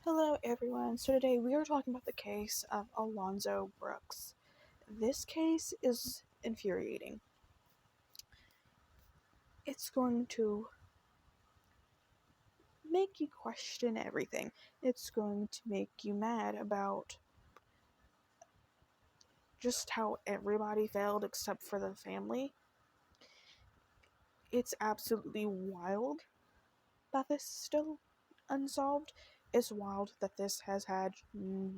Hello, everyone. So today we are talking about the case of Alonzo Brooks. This case is infuriating. It's going to make you question everything. It's going to make you mad about just how everybody failed except for the family. It's absolutely wild that this is still unsolved. It's wild that this has had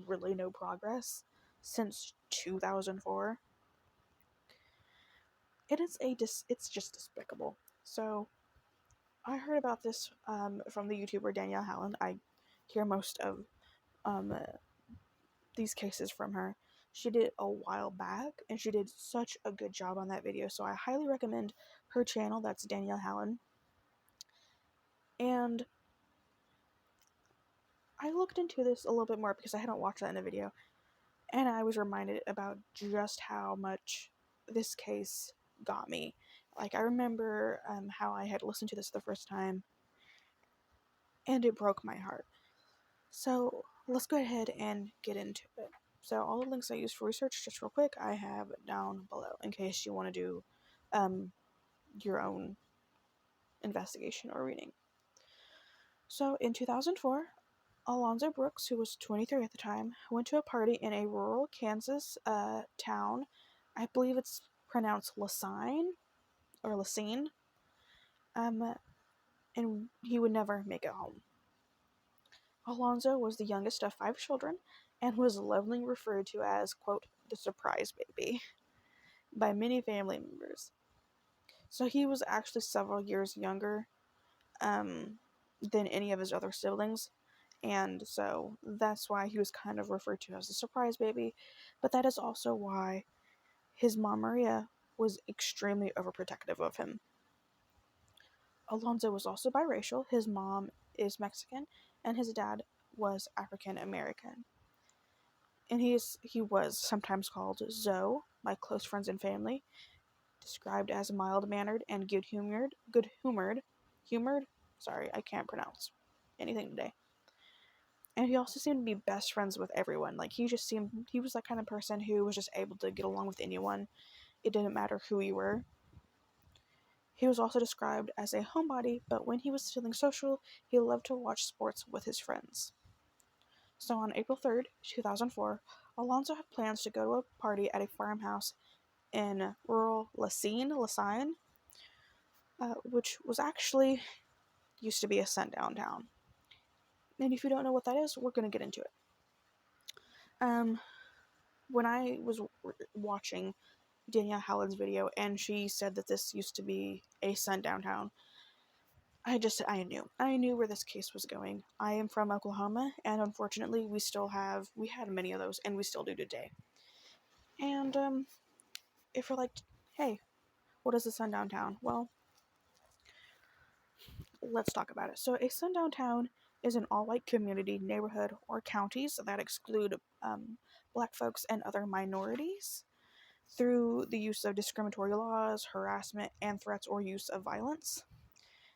really no progress since 2004. It's just despicable. So I heard about this from the YouTuber Danielle Hallen. I hear most of um, these cases from her. She did it a while back, and she did such a good job on that video. So I highly recommend her channel. That's Danielle Hallen. And I looked into this a little bit more because I hadn't watched that in a video, and I was reminded about just how much this case got me. Like, I remember how I had listened to this the first time, and it broke my heart. So let's go ahead and get into it. So all the links I used for research, just real quick, I have down below in case you want to do your own investigation or reading. So in 2004, Alonzo Brooks, who was 23 at the time, went to a party in a rural Kansas town. I believe it's pronounced Lasine or Lasine. And he would never make it home. Alonzo was the youngest of 5 children and was lovingly referred to as, quote, the surprise baby by many family members. So he was actually several years younger than any of his other siblings, and so that's why he was kind of referred to as the surprise baby. But that is also why his mom, Maria, was extremely overprotective of him. Alonzo was also biracial. His mom is Mexican, and his dad was African American. And he was sometimes called Zoe by close friends and family, described as mild-mannered and humored. Sorry, I can't pronounce anything today. And he also seemed to be best friends with everyone. Like, he was that kind of person who was just able to get along with anyone. It didn't matter who you were. He was also described as a homebody, but when he was feeling social, he loved to watch sports with his friends. So on April 3rd, 2004, Alonzo had plans to go to a party at a farmhouse in rural Lasine, which was actually used to be a sundown town. And if you don't know what that is, we're going to get into it. When I was watching Danielle Hallen's video and she said that this used to be a sundown town, I knew where this case was going. I am from Oklahoma, and unfortunately we had many of those, and we still do today. And if you're like, hey, what is a sundown town? Well, let's talk about it. So a sundown town is an all-white community, neighborhood, or counties that exclude black folks and other minorities through the use of discriminatory laws, harassment, and threats or use of violence.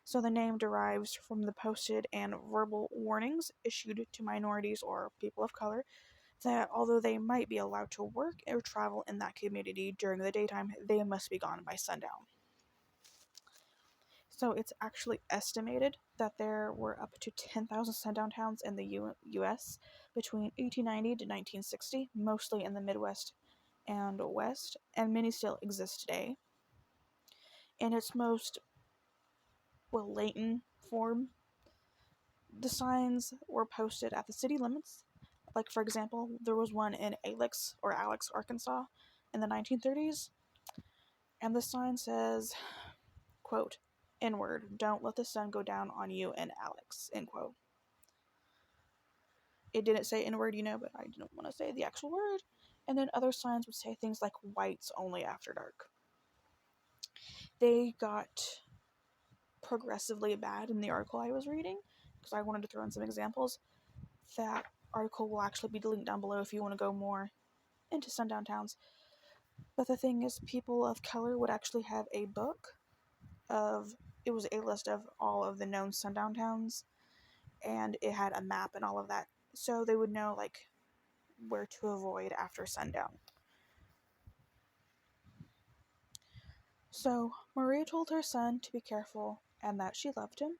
So the name derives from the posted and verbal warnings issued to minorities or people of color that although they might be allowed to work or travel in that community during the daytime, they must be gone by sundown. So it's actually estimated that there were up to 10,000 sundown towns in the U.S. between 1890 to 1960, mostly in the Midwest and West, and many still exist today. In its most latent form, the signs were posted at the city limits. Like, for example, there was one in Alex, Arkansas in the 1930s, and the sign says, quote, N-word, don't let the sun go down on you and Alex, end quote. It didn't say N-word, but I didn't want to say the actual word. And then other signs would say things like whites only after dark. They got progressively bad in the article I was reading, because I wanted to throw in some examples. That article will actually be linked down below if you want to go more into sundown towns. But the thing is, people of color would actually have a book it was a list of all of the known sundown towns, and it had a map and all of that so they would know, like, where to avoid after sundown. So Maria told her son to be careful and that she loved him.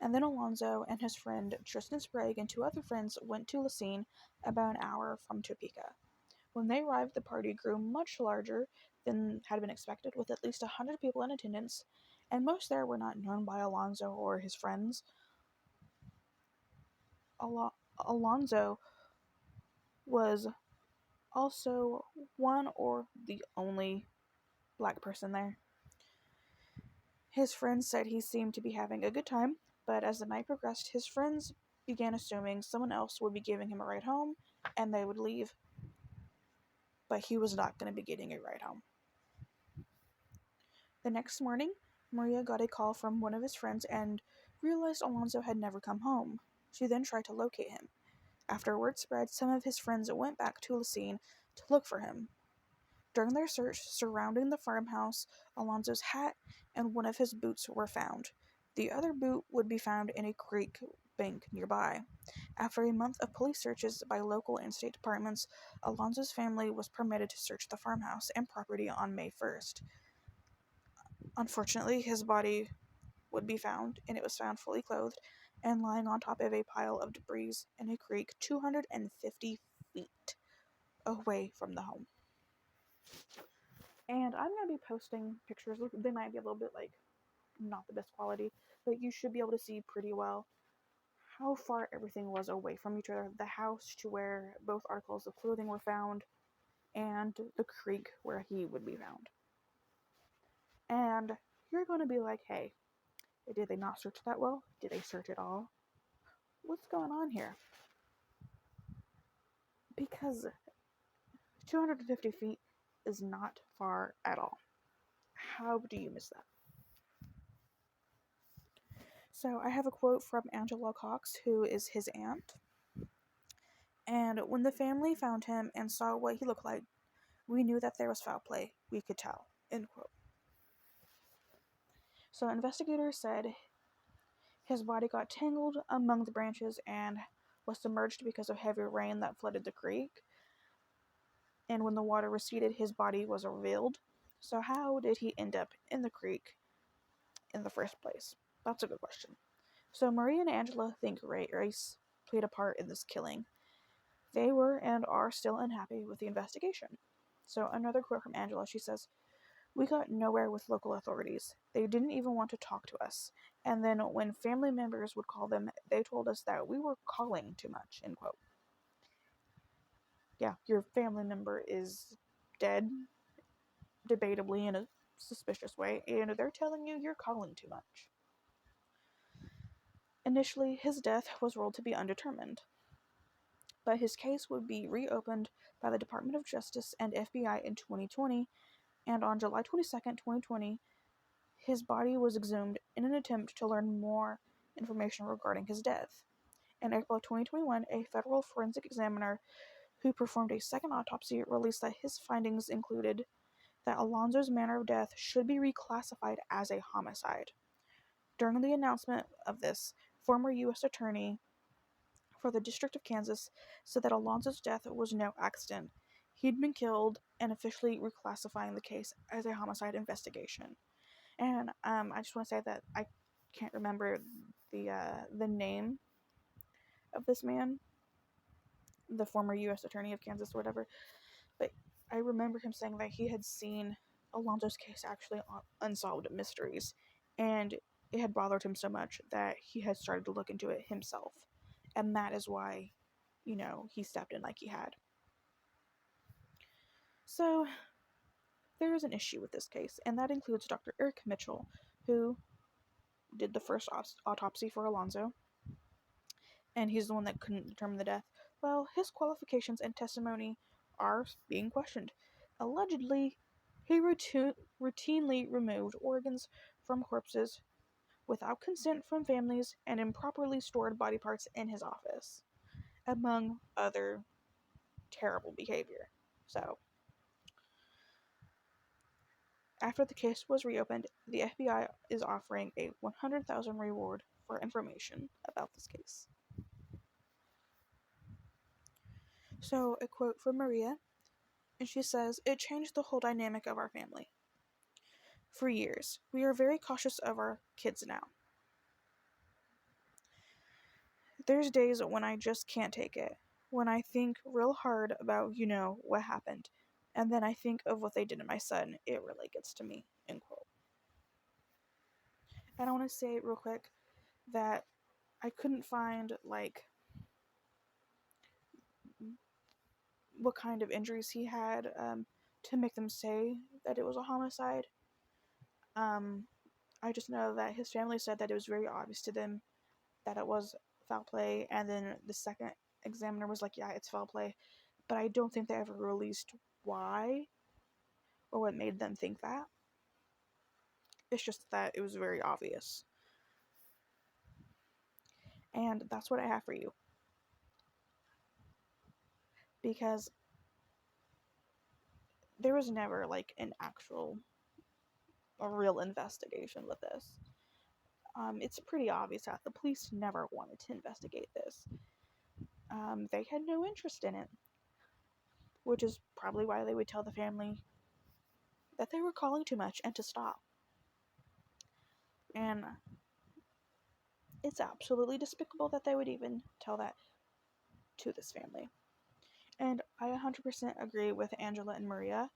And then Alonzo and his friend Tristan Sprague and two other friends went to La Scene, about an hour from Topeka. When they arrived, the party grew much larger than had been expected, with at least 100 people in attendance, and most there were not known by Alonzo or his friends. Alonzo was also one or the only black person there. His friends said he seemed to be having a good time, but as the night progressed, his friends began assuming someone else would be giving him a ride home and they would leave, but he was not going to be getting a ride home. The next morning, Maria got a call from one of his friends and realized Alonzo had never come home. She then tried to locate him. After word spread, some of his friends went back to La Scene to look for him. During their search surrounding the farmhouse, Alonzo's hat and one of his boots were found. The other boot would be found in a creek bank nearby. After a month of police searches by local and state departments, Alonzo's family was permitted to search the farmhouse and property on May 1st. Unfortunately, his body would be found, and it was found fully clothed and lying on top of a pile of debris in a creek 250 feet away from the home. And I'm going to be posting pictures. They might be a little bit, like, not the best quality, but you should be able to see pretty well how far everything was away from each other. The house to where both articles of clothing were found, and the creek where he would be found. And you're going to be like, hey, did they not search that well? Did they search it all? What's going on here? Because 250 feet is not far at all. How do you miss that? So I have a quote from Angela Cox, who is his aunt. And when the family found him and saw what he looked like, we knew that there was foul play. We could tell. End quote. So investigators said his body got tangled among the branches and was submerged because of heavy rain that flooded the creek. And when the water receded, his body was revealed. So how did he end up in the creek in the first place? That's a good question. So Maria and Angela think race played a part in this killing. They were and are still unhappy with the investigation. So another quote from Angela, she says, "We got nowhere with local authorities. They didn't even want to talk to us. And then when family members would call them, they told us that we were calling too much," end quote. Yeah, your family member is dead, debatably in a suspicious way, and they're telling you you're calling too much. Initially, his death was ruled to be undetermined, but his case would be reopened by the Department of Justice and FBI in 2020, and on July 22nd, 2020, his body was exhumed in an attempt to learn more information regarding his death. In April of 2021, a federal forensic examiner who performed a second autopsy released that his findings included that Alonzo's manner of death should be reclassified as a homicide. During the announcement of this, former U.S. Attorney for the District of Kansas said that Alonzo's death was no accident. He'd been killed, and officially reclassifying the case as a homicide investigation. And I just want to say that I can't remember the name of this man, the former U.S. Attorney of Kansas or whatever, but I remember him saying that he had seen Alonzo's case actually on Unsolved Mysteries, and it had bothered him so much that he had started to look into it himself, and that is why, he stepped in like he had. So there is an issue with this case, and that includes Dr. Eric Mitchell, who did the first autopsy for Alonzo, and he's the one that couldn't determine the death. Well, his qualifications and testimony are being questioned. Allegedly, he routinely removed organs from corpses without consent from families and improperly stored body parts in his office, among other terrible behavior. So, after the case was reopened, the FBI is offering a $100,000 reward for information about this case. So, a quote from Maria, and she says, "It changed the whole dynamic of our family. For years, we are very cautious of our kids now. There's days when I just can't take it. When I think real hard about, what happened. And then I think of what they did to my son. It really gets to me." End quote. And I want to say real quick that I couldn't find, what kind of injuries he had to make them say that it was a homicide. I just know that his family said that it was very obvious to them that it was foul play, and then the second examiner was like, "Yeah, it's foul play," but I don't think they ever released why or what made them think that. It's just that it was very obvious. And that's what I have for you. Because there was never a real investigation with this. It's pretty obvious that the police never wanted to investigate this. They had no interest in it, which is probably why they would tell the family that they were calling too much and to stop. And it's absolutely despicable that they would even tell that to this family. And I 100% agree with Angela and Maria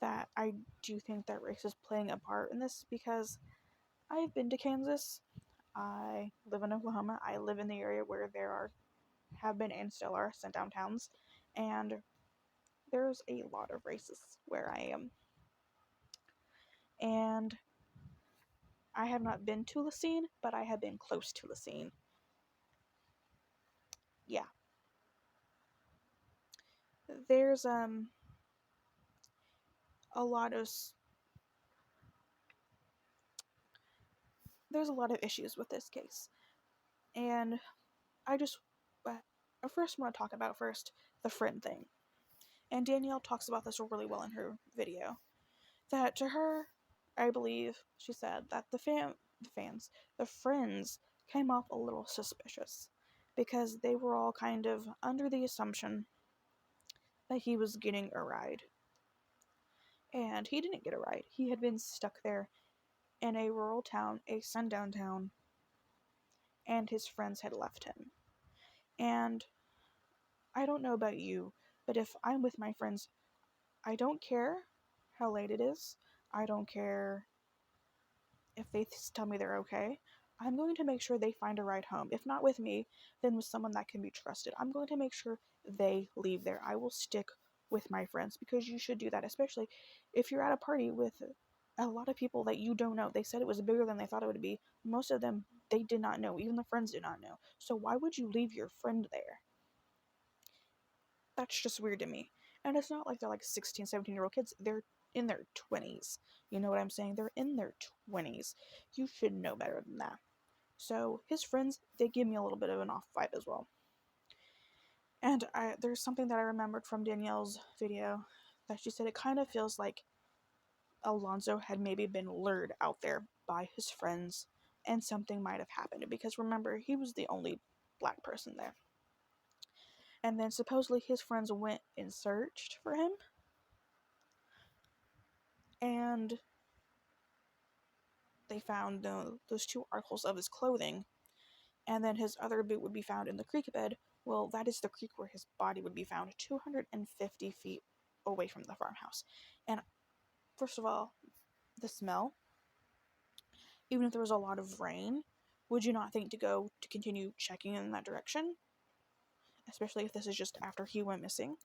that I do think that race is playing a part in this, because I've been to Kansas. I live in Oklahoma. I live in the area where have been and still are Sundown Towns, and there's a lot of racists where I am. And I have not been to the scene, but I have been close to the scene. Yeah. There's a lot of there's a lot of issues with this case. And I just first want to talk about the friend thing. And Danielle talks about this really well in her video. That to her, I believe she said that the friends came off a little suspicious because they were all kind of under the assumption that he was getting a ride. And he didn't get a ride. He had been stuck there in a rural town, a sundown town, and his friends had left him. And I don't know about you, but if I'm with my friends, I don't care how late it is. I don't care if they tell me they're okay. I'm going to make sure they find a ride home. If not with me, then with someone that can be trusted. I'm going to make sure they leave there. I will stick with my friends, because you should do that, especially if you're at a party with a lot of people that you don't know. They said it was bigger than they thought it would be. Most of them, they did not know. Even the friends did not know. So why would you leave your friend there? That's just weird to me. And it's not like they're 16, 17-year-old kids. They're in their 20s. You know what I'm saying? They're in their 20s. You should know better than that. So his friends, they give me a little bit of an off vibe as well. And there's something that I remembered from Danielle's video that she said it kind of feels like Alonzo had maybe been lured out there by his friends and something might have happened, because remember, he was the only black person there. And then supposedly his friends went and searched for him, and they found those two articles of his clothing, and then his other boot would be found in the creek bed. Well, that is the creek where his body would be found, 250 feet away from the farmhouse. And first of all, the smell, even if there was a lot of rain, would you not think to continue checking in that direction? Especially if this is just after he went missing.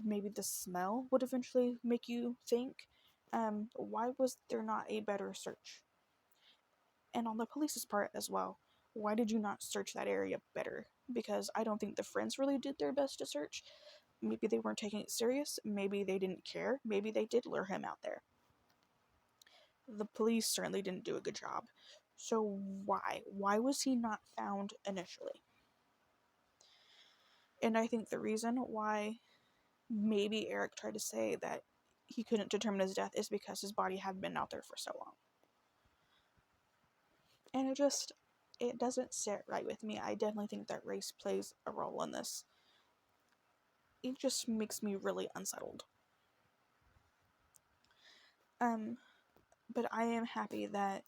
Maybe the smell would eventually make you think, why was there not a better search? And on the police's part as well, why did you not search that area better? Because I don't think the friends really did their best to search. Maybe they weren't taking it serious. Maybe they didn't care. Maybe they did lure him out there. The police certainly didn't do a good job. So why? Why was he not found initially? And I think the reason why maybe Eric tried to say that he couldn't determine his death is because his body had been out there for so long. And it doesn't sit right with me. I definitely think that race plays a role in this. it just makes me really unsettled. But I am happy that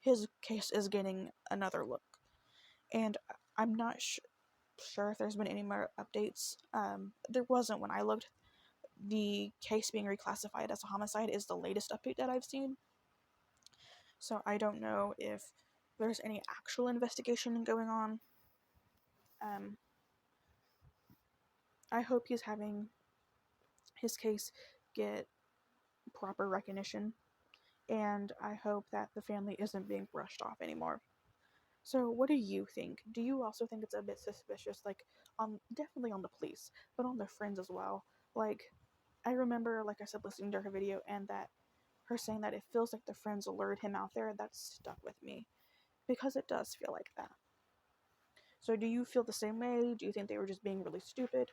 his case is getting another look, and I'm not sure if there's been any more updates. There wasn't when I looked. The case being reclassified as a homicide is the latest update that I've seen, so I don't know if there's any actual investigation going on. I hope he's having his case get proper recognition, and I hope that the family isn't being brushed off anymore. So, what do you think? Do you also think it's a bit suspicious, like, definitely on the police, but on their friends as well? Like, I remember, like I said, listening to her video, and that her saying that it feels like the friends lured him out there. That stuck with me, because it does feel like that. So, do you feel the same way? Do you think they were just being really stupid?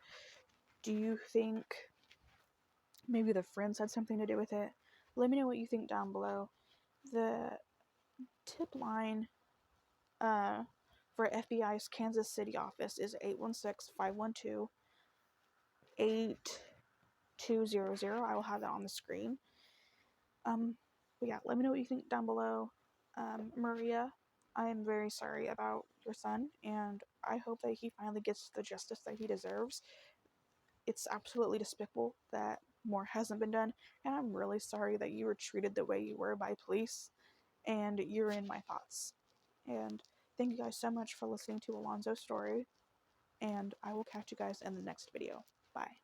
Do you think maybe the friends had something to do with it? Let me know what you think down below. The tip line for FBI's Kansas City office is 816-512-8200. I will have that on the screen. But yeah, let me know what you think down below. Maria, I am very sorry about your son, and I hope that he finally gets the justice that he deserves. It's absolutely despicable that more hasn't been done, and I'm really sorry that you were treated the way you were by police, and you're in my thoughts. And thank you guys so much for listening to Alonzo's story, and I will catch you guys in the next video. Bye.